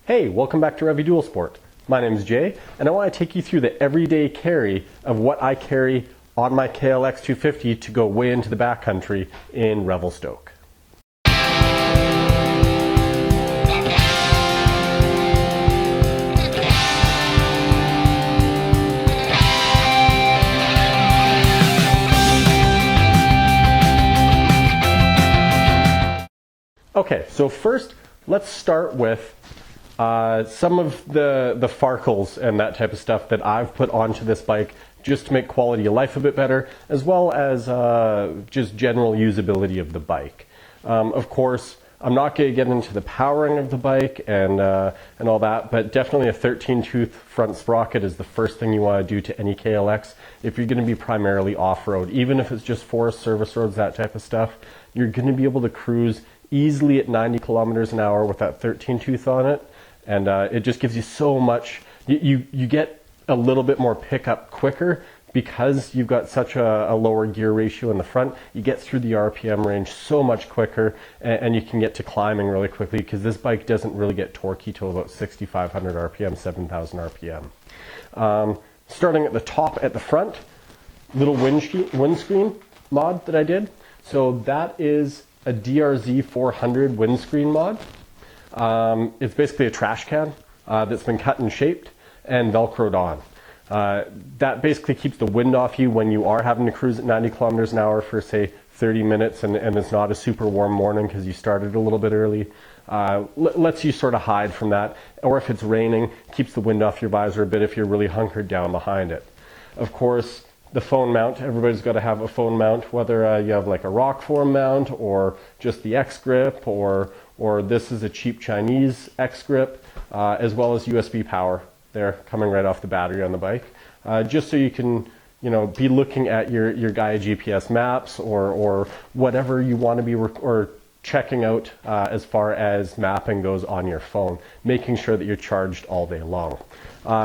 Hey, welcome back to Revy Dual Sport. My name is Jay, and I want to take you through the everyday carry of what I carry on my KLX250 to go way into the backcountry in Revelstoke. Okay, so first, let's start with some of the Farkles and that type of stuff that I've put onto this bike just to make quality of life a bit better, as well as just general usability of the bike. Of course, I'm not going to get into the powering of the bike and all that, but definitely a 13-tooth front sprocket is the first thing you want to do to any KLX if you're going to be primarily off-road. Even if it's just forest service roads, that type of stuff, you're going to be able to cruise easily at 90 kilometers an hour with that 13-tooth on it. And it just gives you so much, you get a little bit more pickup quicker because you've got such a lower gear ratio in the front. You get through the RPM range so much quicker, and you can get to climbing really quickly because this bike doesn't really get torquey till about 6,500 RPM, 7,000 RPM. Starting at the top at the front, little windscreen mod that I did. So that is a DRZ 400 windscreen mod. It's basically a trash can that's been cut and shaped and Velcroed on. That basically keeps the wind off you when you are having to cruise at 90 kilometers an hour for, say, 30 minutes and it's not a super warm morning because you started a little bit early. Lets you sort of hide from that. Or if it's raining, keeps the wind off your visor a bit if you're really hunkered down behind it. Of course, the phone mount, everybody's got to have a phone mount, whether you have like a rock form mount or just the X grip or this is a cheap Chinese X grip, as well as USB power there coming right off the battery on the bike. Just so you can, be looking at your Gaia GPS maps or whatever you want to be or checking out as far as mapping goes on your phone, making sure that you're charged all day long.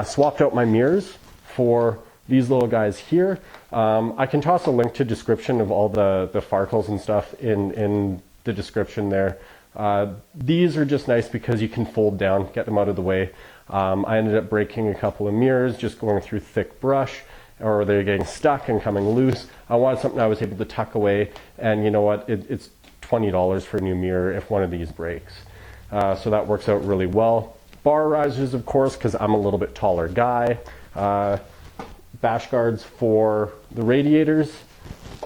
Swapped out my mirrors for these little guys here. I can toss a link to description of all the Farkles and stuff in the description there. These are just nice because you can fold down, get them out of the way. I ended up breaking a couple of mirrors just going through thick brush, or they're getting stuck and coming loose. I wanted something I was able to tuck away, and you know what, it's $20 for a new mirror if one of these breaks. So that works out really well. Bar risers, of course, because I'm a little bit taller guy. Bash guards for the radiators,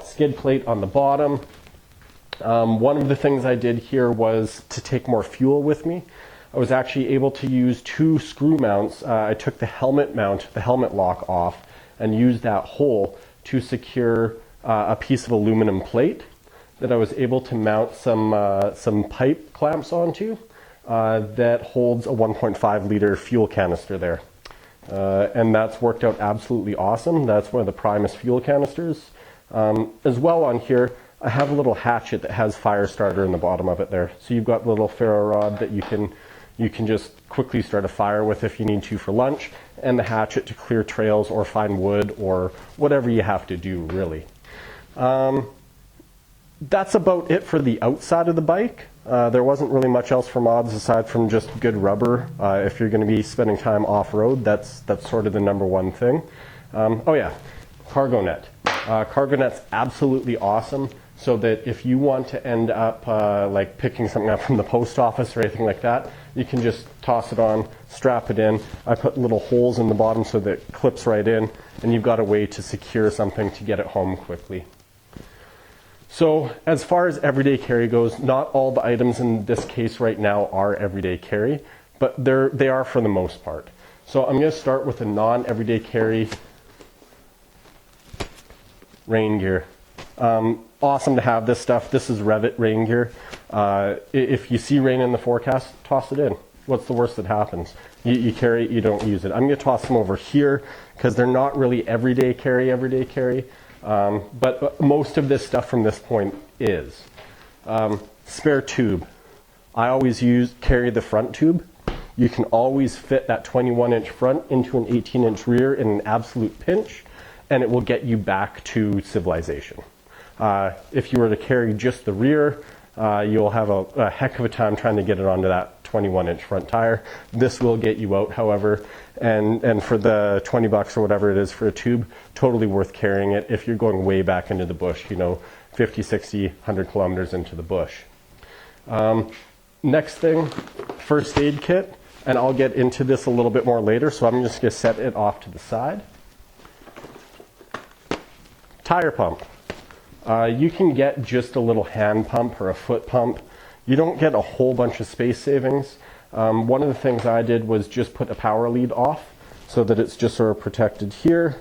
skid plate on the bottom. One of the things I did here was to take more fuel with me. I was actually able to use two screw mounts. I took the helmet mount, the helmet lock off, and used that hole to secure a piece of aluminum plate that I was able to mount some pipe clamps onto that holds a 1.5 liter fuel canister there. And that's worked out absolutely awesome. That's one of the Primus fuel canisters. As well on here, I have a little hatchet that has fire starter in the bottom of it there. So you've got a little ferro rod that you can just quickly start a fire with if you need to for lunch, and the hatchet to clear trails or find wood or whatever you have to do, really. That's about it for the outside of the bike. There wasn't really much else for mods aside from just good rubber. If you're going to be spending time off-road, that's sort of the number one thing. Oh yeah, cargo net. Cargo net's absolutely awesome, so that if you want to end up like picking something up from the post office or anything like that, you can just toss it on, strap it in. I put little holes in the bottom so that it clips right in, and you've got a way to secure something to get it home quickly. So as far as everyday carry goes, not all the items in this case right now are everyday carry, but they are for the most part. So I'm going to start with a non-everyday carry rain gear. Awesome to have this stuff. This is Revit rain gear. If you see rain in the forecast, toss it in. What's the worst that happens? You carry it, you don't use it. I'm going to toss them over here because they're not really everyday carry. But most of this stuff from this point is. Spare tube. I always carry the front tube. You can always fit that 21-inch front into an 18-inch rear in an absolute pinch, and it will get you back to civilization. If you were to carry just the rear, you'll have a heck of a time trying to get it onto that 21-inch front tire. This will get you out, however, and for the 20 bucks or whatever it is for a tube, totally worth carrying it if you're going way back into the bush, 50, 60, 100 kilometers into the bush. Next thing, first aid kit, and I'll get into this a little bit more later, so I'm just going to set it off to the side. Tire pump. You can get just a little hand pump or a foot pump. You don't get a whole bunch of space savings. One of the things I did was just put a power lead off so that it's just sort of protected here.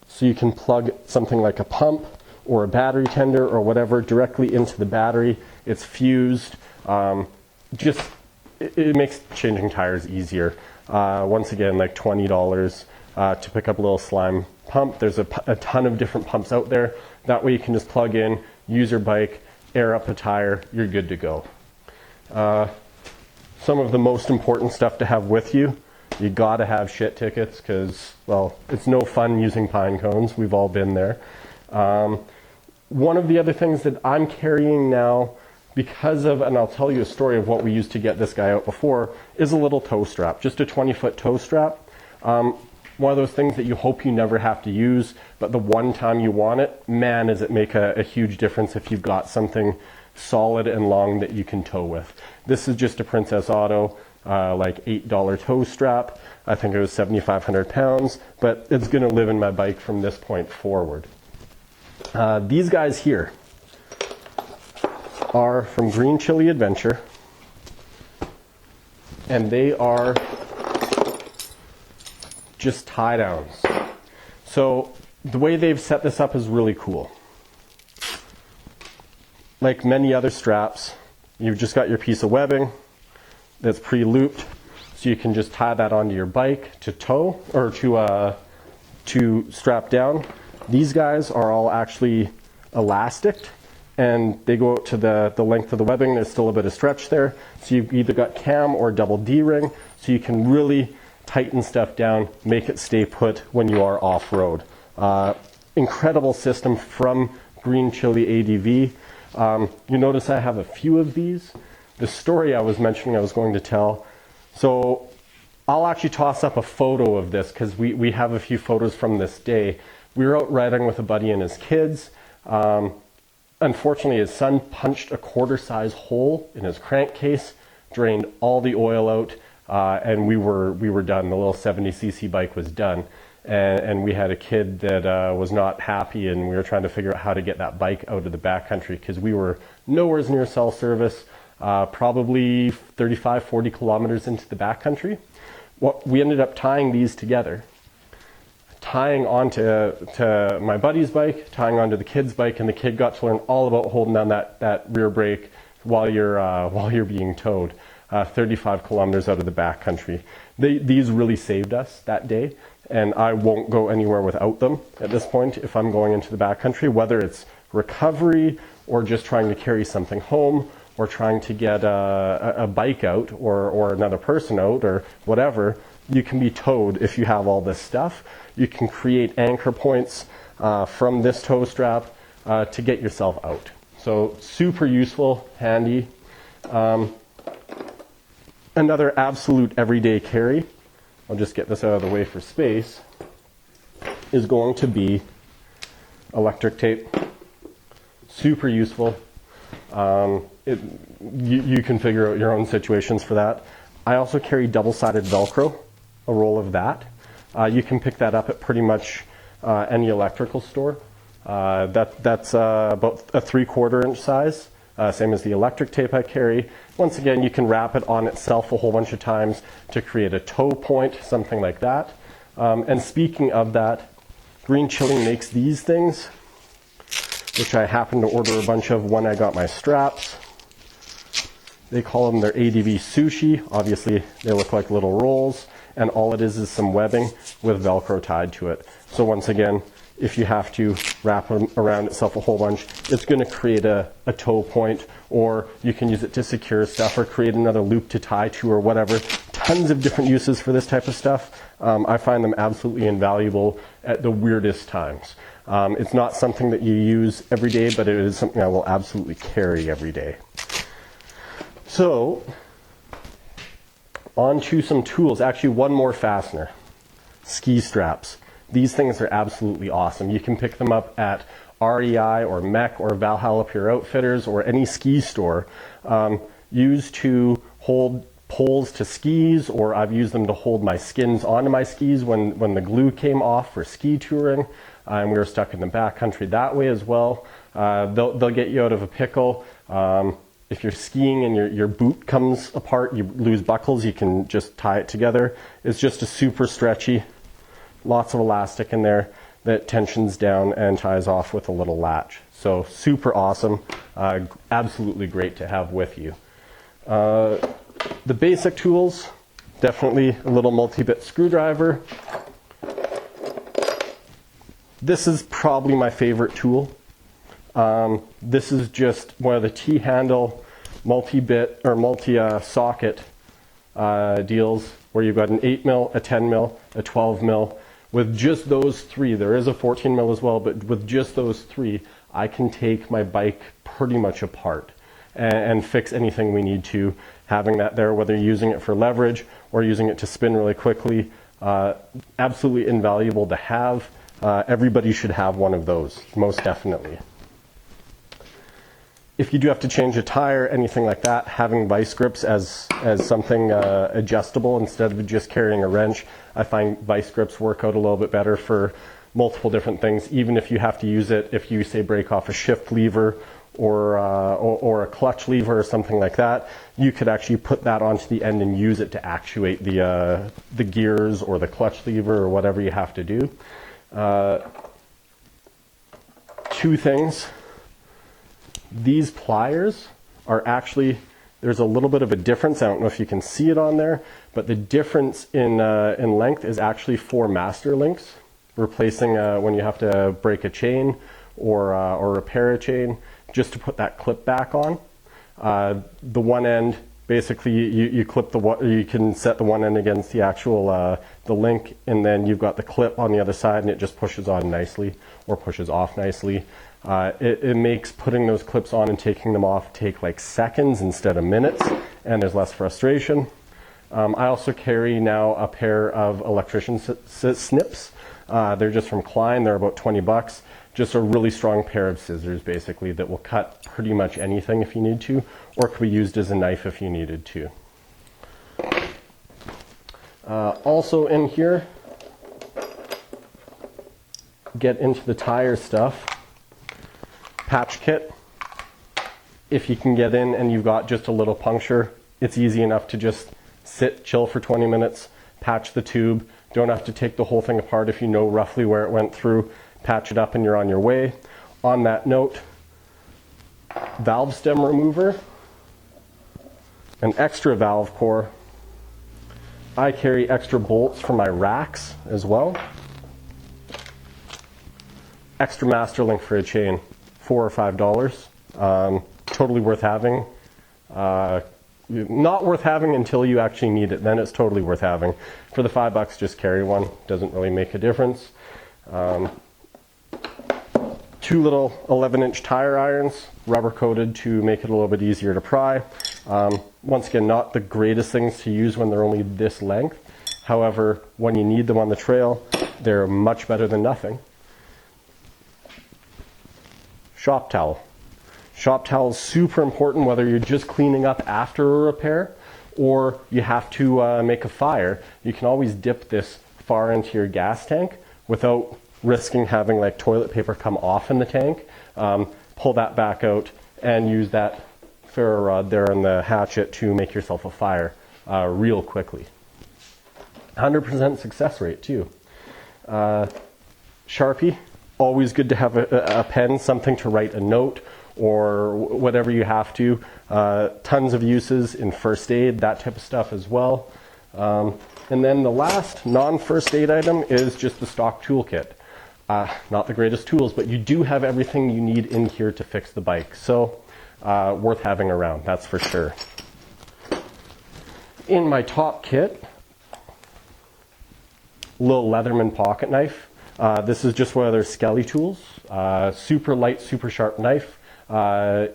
So you can plug something like a pump or a battery tender or whatever directly into the battery. It's fused. It makes changing tires easier. Once again, like $20 to pick up a little slime pump. There's a ton of different pumps out there. That way you can just plug in, use your bike, air up a tire, you're good to go. Some of the most important stuff to have with you, you gotta have shit tickets because, well, it's no fun using pine cones. We've all been there. One of the other things that I'm carrying now because of, and I'll tell you a story of what we used to get this guy out before, is a little tow strap, just a 20-foot tow strap. One of those things that you hope you never have to use, but the one time you want it, man, does it make a huge difference if you've got something solid and long that you can tow with. This is just a Princess Auto, like $8 tow strap. I think it was 7,500 pounds, but it's gonna live in my bike from this point forward. These guys here are from Green Chili Adventure, and they are just tie downs. So the way they've set this up is really cool. Like many other straps, you've just got your piece of webbing that's pre-looped, so you can just tie that onto your bike to tow or to strap down. These guys are all actually elastic, and they go out to the length of the webbing. There's still a bit of stretch there, so you've either got cam or double D-ring, so you can really tighten stuff down, make it stay put when you are off-road. Incredible system from Green Chili ADV. You notice I have a few of these. The story I was mentioning I was going to tell. So I'll actually toss up a photo of this because we have a few photos from this day. We were out riding with a buddy and his kids. Unfortunately, his son punched a quarter-size hole in his crankcase, drained all the oil out, and we were done. The little 70cc bike was done. And we had a kid that was not happy, and we were trying to figure out how to get that bike out of the backcountry because we were nowhere near cell service, probably 35, 40 kilometers into the backcountry. We ended up tying these together, tying onto my buddy's bike, tying onto the kid's bike, and the kid got to learn all about holding down that rear brake while you're being towed 35 kilometers out of the backcountry. These really saved us that day. And I won't go anywhere without them at this point if I'm going into the backcountry, whether it's recovery or just trying to carry something home or trying to get a bike out or another person out or whatever. You can be towed if you have all this stuff. You can create anchor points from this tow strap to get yourself out. So super useful, handy. Another absolute everyday carry, I'll just get this out of the way for space, is going to be electric tape. Super useful. You can figure out your own situations for that. I also carry double-sided Velcro, a roll of that. You can pick that up at pretty much any electrical store. That's about a 3/4 inch size, same as the electric tape I carry. Once again, you can wrap it on itself a whole bunch of times to create a tow point, something like that. And speaking of that, Green Chili makes these things, which I happened to order a bunch of when I got my straps. They call them their ADV Sushi. Obviously, they look like little rolls, and all it is some webbing with Velcro tied to it. So once again, if you have to wrap them around itself a whole bunch, it's going to create a tow point, or you can use it to secure stuff or create another loop to tie to or whatever. Tons of different uses for this type of stuff. I find them absolutely invaluable at the weirdest times. It's not something that you use every day, but it is something I will absolutely carry every day. So, on to some tools. Actually, one more fastener. Ski straps. These things are absolutely awesome. You can pick them up at REI or Mech or Valhalla Pure Outfitters or any ski store. Used to hold poles to skis, or I've used them to hold my skins onto my skis when the glue came off for ski touring, and we were stuck in the backcountry that way as well. They'll get you out of a pickle. If you're skiing and your boot comes apart, you lose buckles, you can just tie it together. It's just a super stretchy, lots of elastic in there that tensions down and ties off with a little latch. So super awesome, absolutely great to have with you. The basic tools, definitely a little multi-bit screwdriver. This is probably my favorite tool. This is just one of the T-handle multi-bit or multi-socket deals where you've got an 8mm, a 10mm, a 12mm. With just those three, there is a 14mm as well, but with just those three, I can take my bike pretty much apart and fix anything we need to. Having that there, whether you're using it for leverage or using it to spin really quickly, absolutely invaluable to have. Everybody should have one of those, most definitely. If you do have to change a tire, anything like that, having vice grips as something adjustable instead of just carrying a wrench, I find vice grips work out a little bit better for multiple different things. Even if you have to use it, if you say break off a shift lever or a clutch lever or something like that, you could actually put that onto the end and use it to actuate the gears or the clutch lever or whatever you have to do. Two things. These pliers are actually, there's a little bit of a difference. I don't know if you can see it on there, but the difference in length is actually 4 master links, replacing when you have to break a chain or repair a chain, just to put that clip back on. The one end, basically you clip you can set the one end against the actual the link, and then you've got the clip on the other side, and it just pushes on nicely or pushes off nicely. It makes putting those clips on and taking them off take like seconds instead of minutes, and there's less frustration. I also carry now a pair of electrician snips. They're just from Klein. They're about $20. Just a really strong pair of scissors, basically, that will cut pretty much anything if you need to, or could be used as a knife if you needed to. Also in here, get into the tire stuff. Patch kit. If you can get in and you've got just a little puncture, it's easy enough to just sit, chill for 20 minutes, patch the tube. Don't have to take the whole thing apart if you know roughly where it went through. Patch it up and you're on your way. On that note, valve stem remover, an extra valve core. I carry extra bolts for my racks as well. Extra master link for a chain, $4 or $5. Totally worth having. Not worth having until you actually need it. Then it's totally worth having. For the $5, just carry one. Doesn't really make a difference. 2 little 11-inch tire irons, rubber coated to make it a little bit easier to pry. Once again, not the greatest things to use when they're only this length. However, when you need them on the trail, they're much better than nothing. Shop towel. Shop towel is super important whether you're just cleaning up after a repair or you have to make a fire. You can always dip this far into your gas tank without risking having like toilet paper come off in the tank. Pull that back out and use that ferro rod there and the hatchet to make yourself a fire real quickly. 100% success rate too. Sharpie, always good to have a pen, something to write a note or whatever you have to. Tons of uses in first aid, that type of stuff as well. And then the last non-first aid item is just the stock toolkit. Not the greatest tools, but you do have everything you need in here to fix the bike. So worth having around, that's for sure. In my top kit, little Leatherman pocket knife. This is just one of their Skelly tools. Super light, super sharp knife.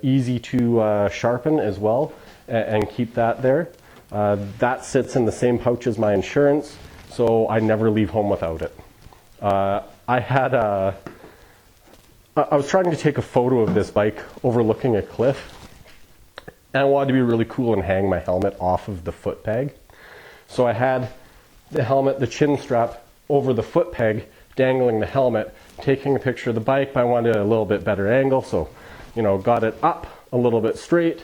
Easy to sharpen as well. and keep that there. That sits in the same pouch as my insurance, so I never leave home without it. I was trying to take a photo of this bike overlooking a cliff, and I wanted to be really cool and hang my helmet off of the foot peg. So I had the helmet, the chin strap, over the foot peg, dangling the helmet, taking a picture of the bike, but I wanted a little bit better angle, so, got it up a little bit straight,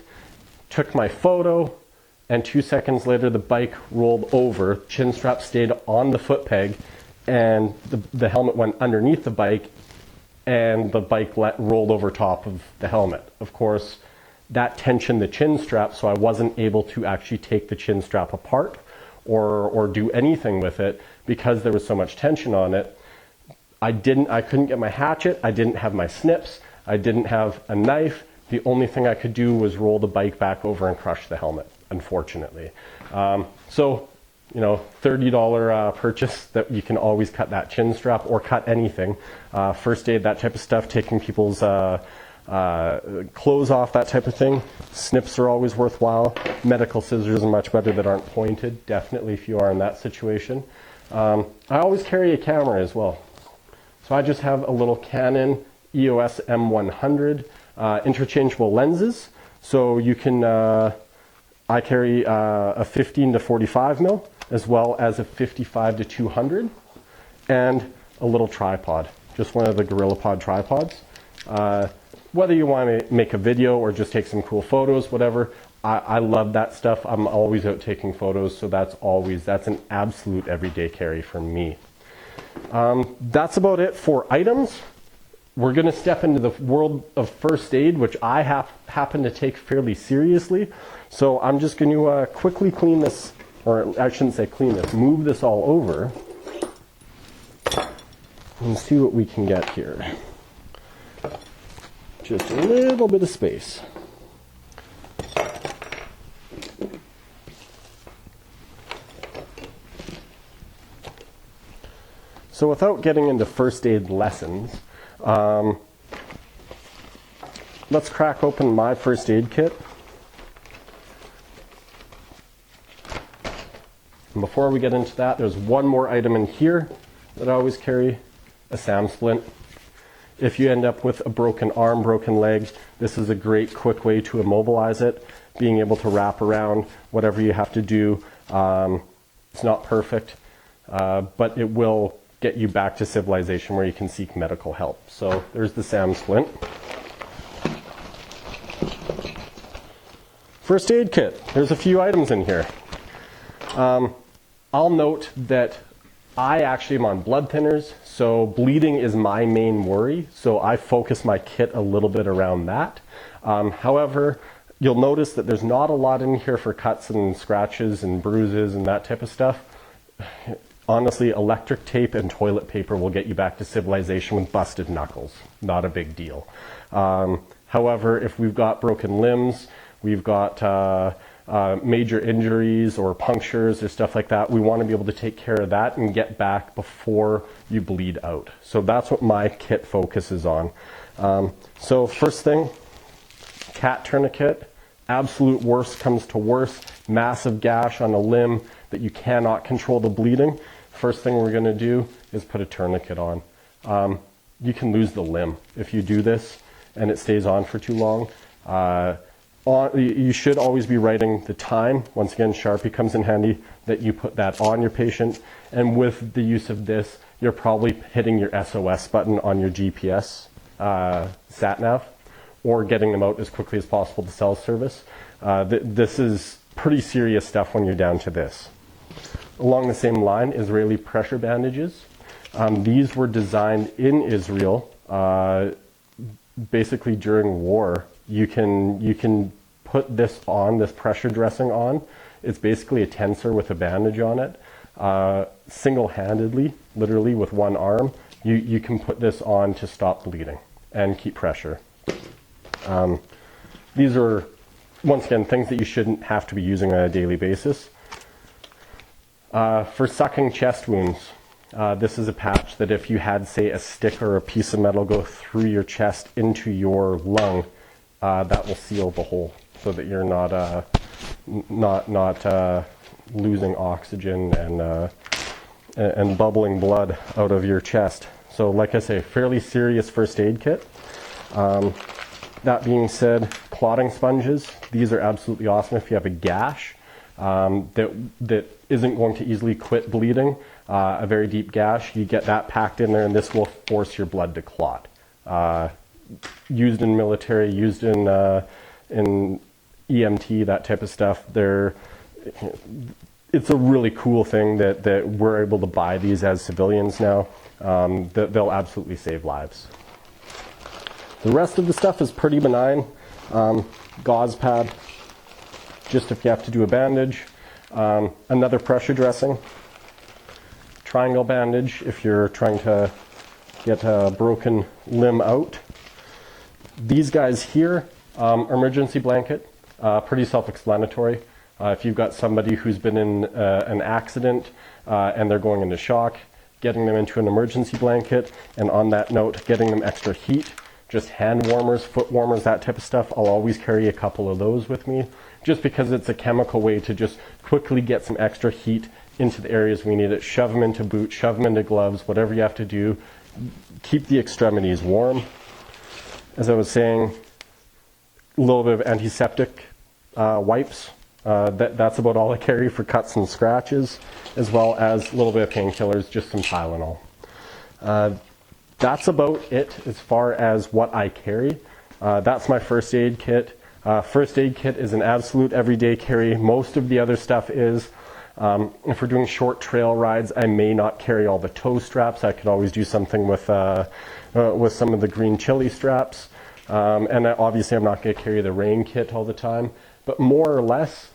took my photo, and 2 seconds later the bike rolled over, chin strap stayed on the foot peg, and the helmet went underneath the bike, and the bike rolled over top of the helmet. Of course, that tensioned the chin strap, so I wasn't able to actually take the chin strap apart or do anything with it because there was so much tension on it. I couldn't get my hatchet, I didn't have my snips, I didn't have a knife. The only thing I could do was roll the bike back over and crush the helmet, unfortunately. $30 purchase that you can always cut that chin strap or cut anything. First aid, that type of stuff, taking people's clothes off, that type of thing. Snips are always worthwhile. Medical scissors are much better that aren't pointed, definitely if you are in that situation. I always carry a camera as well. So I just have a little Canon EOS M100, interchangeable lenses. So you can, I carry a 15 to 45 mil, as well as a 55 to 200, and a little tripod, just one of the GorillaPod tripods. Whether you want to make a video or just take some cool photos, whatever, I love that stuff. I'm always out taking photos, so that's an absolute everyday carry for me. That's about it for items. We're going to step into the world of first aid, which I happen to take fairly seriously. So I'm just going to quickly clean this, or I shouldn't say clean this, move this all over and see what we can get here. Just a little bit of space. So without getting into first aid lessons, let's crack open my first aid kit. And before we get into that, there's one more item in here that I always carry, a SAM splint. If you end up with a broken arm, broken leg, this is a great quick way to immobilize it, being able to wrap around whatever you have to do. It's not perfect, but it will get you back to civilization where you can seek medical help. So there's the SAM splint. First aid kit. There's a few items in here. I'll note that I actually am on blood thinners, so bleeding is my main worry, so I focus my kit a little bit around that. However, you'll notice that there's not a lot in here for cuts and scratches and bruises and that type of stuff. Honestly, electric tape and toilet paper will get you back to civilization with busted knuckles. Not a big deal. However, if we've got broken limbs, we've got major injuries or punctures or stuff like that, we want to be able to take care of that and get back before you bleed out. So that's what my kit focuses on. So first thing, cat tourniquet. Absolute worst comes to worst, massive gash on a limb that you cannot control the bleeding. First thing we're going to do is put a tourniquet on. You can lose the limb if you do this and it stays on for too long. You should always be writing the time. Once again, Sharpie comes in handy, that you put that on your patient. And with the use of this, you're probably hitting your SOS button on your GPS sat-nav, or getting them out as quickly as possible to cell service. This is pretty serious stuff when you're down to this. Along the same line, Israeli pressure bandages. These were designed in Israel, basically during war. You can put this on, this pressure dressing on. It's basically a tensor with a bandage on it. Single-handedly, literally with one arm, you can put this on to stop bleeding and keep pressure. These are, once again, things that you shouldn't have to be using on a daily basis. For sucking chest wounds, this is a patch that if you had, say, a stick or a piece of metal go through your chest into your lung, that will seal the hole so that you're not not losing oxygen and bubbling blood out of your chest. So like I say, fairly serious first aid kit. That being said, clotting sponges, these are absolutely awesome if you have a gash that isn't going to easily quit bleeding, a very deep gash. You get that packed in there and this will force your blood to clot. Used in military, used in EMT, that type of stuff. It's a really cool thing that we're able to buy these as civilians now. That they'll absolutely save lives. The rest of the stuff is pretty benign. Gauze pad, just if you have to do a bandage. Another pressure dressing. Triangle bandage if you're trying to get a broken limb out. These guys here, emergency blanket, pretty self-explanatory. If you've got somebody who's been in an accident and they're going into shock, getting them into an emergency blanket, and on that note, getting them extra heat, just hand warmers, foot warmers, that type of stuff. I'll always carry a couple of those with me, just because it's a chemical way to just quickly get some extra heat into the areas we need it. Shove them into boots, shove them into gloves, whatever you have to do. Keep the extremities warm. As I was saying, a little bit of antiseptic wipes. That's about all I carry for cuts and scratches, as well as a little bit of painkillers, just some Tylenol. That's about it as far as what I carry. That's my first aid kit. First aid kit is an absolute everyday carry. Most of the other stuff is. If we're doing short trail rides, I may not carry all the toe straps. I could always do something with some of the green chili straps. And obviously I'm not going to carry the rain kit all the time. But more or less,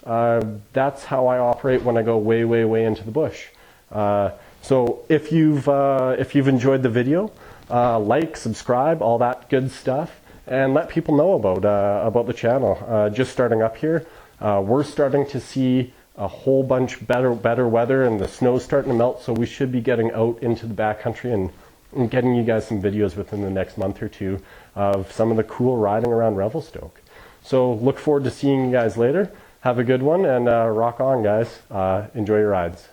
that's how I operate when I go way, way, way into the bush. So if you've enjoyed the video, like, subscribe, all that good stuff, and let people know about the channel. Just starting up here, we're starting to see a whole bunch better weather, and the snow's starting to melt, so we should be getting out into the backcountry and getting you guys some videos within the next month or two of some of the cool riding around Revelstoke. So look forward to seeing you guys later. Have a good one, and rock on, guys. Enjoy your rides.